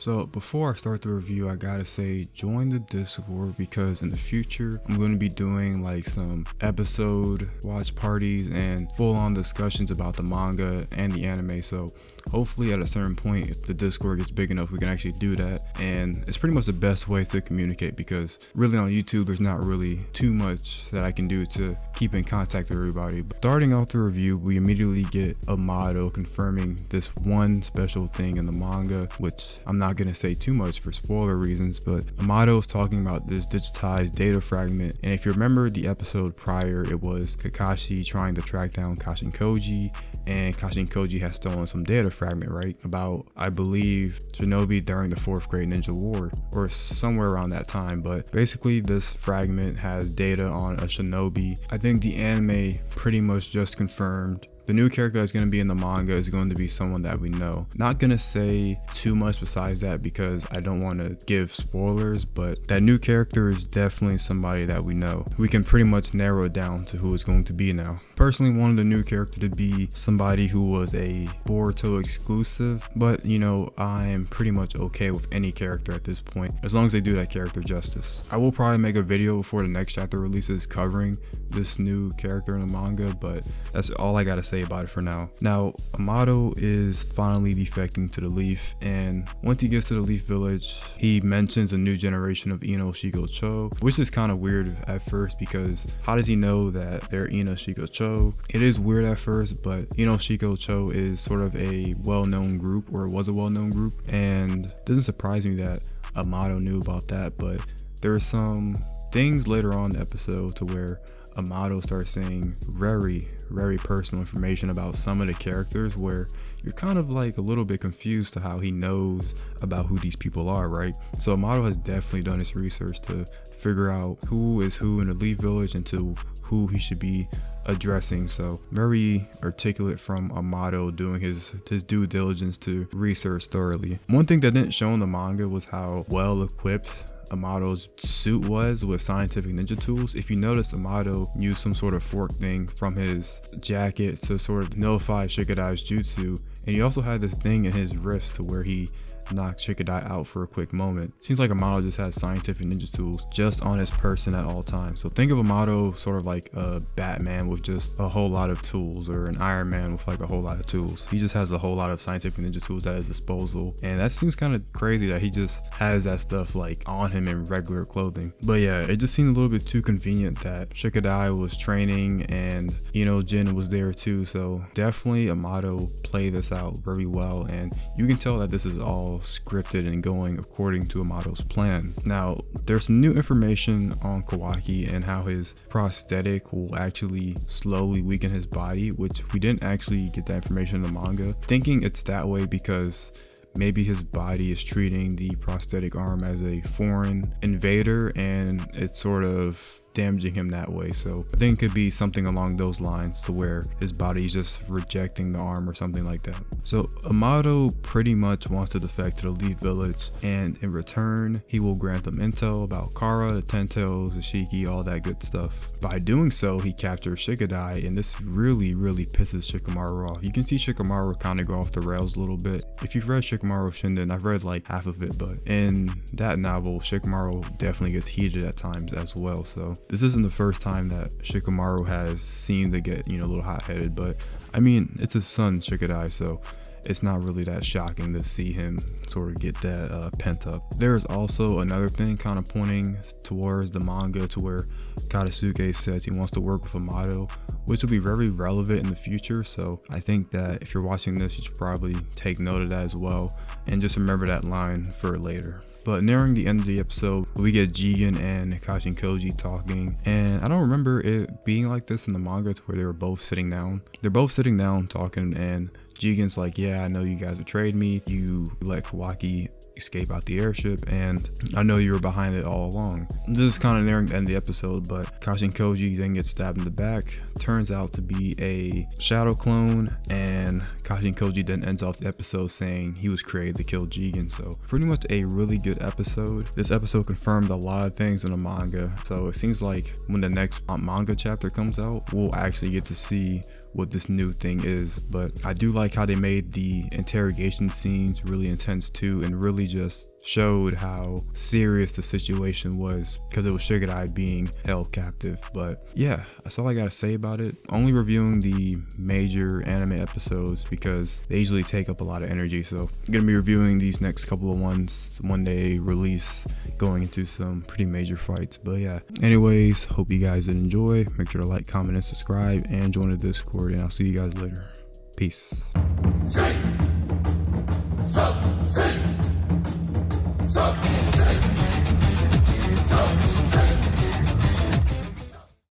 So before I start the review, I gotta say join the Discord, because in the future I'm going to be doing like some episode watch parties and full-on discussions about the manga and the anime. So hopefully at a certain point, if the Discord gets big enough, we can actually do that. And it's pretty much the best way to communicate, because really on YouTube there's not really too much that I can do to keep in contact with everybody. But starting off the review, we immediately get Amado confirming this one special thing in the manga, which I'm not gonna say too much for spoiler reasons, but Amado is talking about this digitized data fragment. And if you remember the episode prior, it was Kakashi trying to track down Kashin Koji, and Kashin Koji has stolen some data fragment, right? About, I believe, Shinobi during the 4th grade ninja war, or somewhere around that time. But basically this fragment has data on a Shinobi. I think the anime pretty much just confirmed the new character that's going to be in the manga is going to be someone that we know. Not going to say too much besides that because I don't want to give spoilers, but that new character is definitely somebody that we know. We can pretty much narrow it down to who it's going to be now. Personally wanted the new character to be somebody who was a Boruto exclusive, but you know, I'm pretty much okay with any character at this point, as long as they do that character justice. I will probably make a video before the next chapter releases covering this new character in the manga, but that's all I gotta say about it for now. Now, Amado is finally defecting to the Leaf, and once he gets to the Leaf Village, he mentions a new generation of Ino Shigocho, which is kind of weird at first, because how does he know that they're Ino Shigocho? It is weird at first, but Ino Shigocho is sort of a well-known group, or it was a well-known group, and it doesn't surprise me that Amado knew about that. But there are some things later on in the episode to where Amado starts saying very personal information about some of the characters, where you're kind of like a little bit confused to how he knows about who these people are, right? So Amado has definitely done his research to figure out who is who in the Leaf Village and to who he should be addressing. So very articulate from Amado doing his due diligence to research thoroughly. One thing that didn't show in the manga was how well equipped Amado's suit was with scientific ninja tools. If you notice, Amado used some sort of fork thing from his jacket to sort of nullify Shikadai's jutsu, and he also had this thing in his wrist to where he knocked Shikadai out for a quick moment. Seems like Amado just has scientific ninja tools just on his person at all times. So think of Amado sort of like a Batman with just a whole lot of tools, or an Iron Man with like a whole lot of tools. He just has a whole lot of scientific ninja tools at his disposal, and that seems kind of crazy that he just has that stuff like on him in regular clothing. But yeah, it just seemed a little bit too convenient that Shikadai was training and, you know, Jin was there too. So definitely Amado played this out very well, and you can tell that this is all scripted and going according to Amado's plan. Now, there's some new information on Kawaki and how his prosthetic will actually slowly weaken his body, which we didn't actually get that information in the manga. Thinking it's that way because maybe his body is treating the prosthetic arm as a foreign invader and it's sort of damaging him that way. So I think it could be something along those lines, to where his body's just rejecting the arm or something like that. So Amado pretty much wants to defect to the Leaf Village, and in return he will grant them intel about Kara, the Ten Tails, the Shiki, all that good stuff. By doing so, he captures Shikadai, and this really pisses Shikamaru off. You can see Shikamaru kind of go off the rails a little bit. If you've read Shikamaru Shinden, I've read like half of it, but in that novel Shikamaru definitely gets heated at times as well. So this isn't the first time that Shikamaru has seemed to get, you know, a little hot-headed, but I mean, it's his son Shikadai, so it's not really that shocking to see him sort of get that pent up. There's also another thing kind of pointing towards the manga, to where Katasuke says he wants to work with Amado, which will be very relevant in the future. So I think that if you're watching this, you should probably take note of that as well, and just remember that line for later. But nearing the end of the episode, we get Jigen and Kashin Koji talking, and I don't remember it being like this in the manga, to where they were both sitting down. They're both sitting down talking, and Jigen's like, yeah, I know you guys betrayed me. You let Kawaki escape out the airship, and I know you were behind it all along. This is kind of nearing the end of the episode, but Kashin Koji then gets stabbed in the back. Turns out to be a shadow clone, and Kashin Koji then ends off the episode saying he was created to kill Jigen. So pretty much a really good episode. This episode confirmed a lot of things in the manga, so it seems like when the next manga chapter comes out, we'll actually get to see what this new thing is. But I do like how they made the interrogation scenes really intense too, and really just showed how serious the situation was, because it was Shigerai being held captive. But yeah, that's all I gotta say about it. Only reviewing the major anime episodes because they usually take up a lot of energy, so I'm gonna be reviewing these next couple of ones when they release, going into some pretty major fights. But yeah, anyways, hope you guys did enjoy. Make sure to like, comment, and subscribe, and join the Discord, and I'll see you guys later. Peace.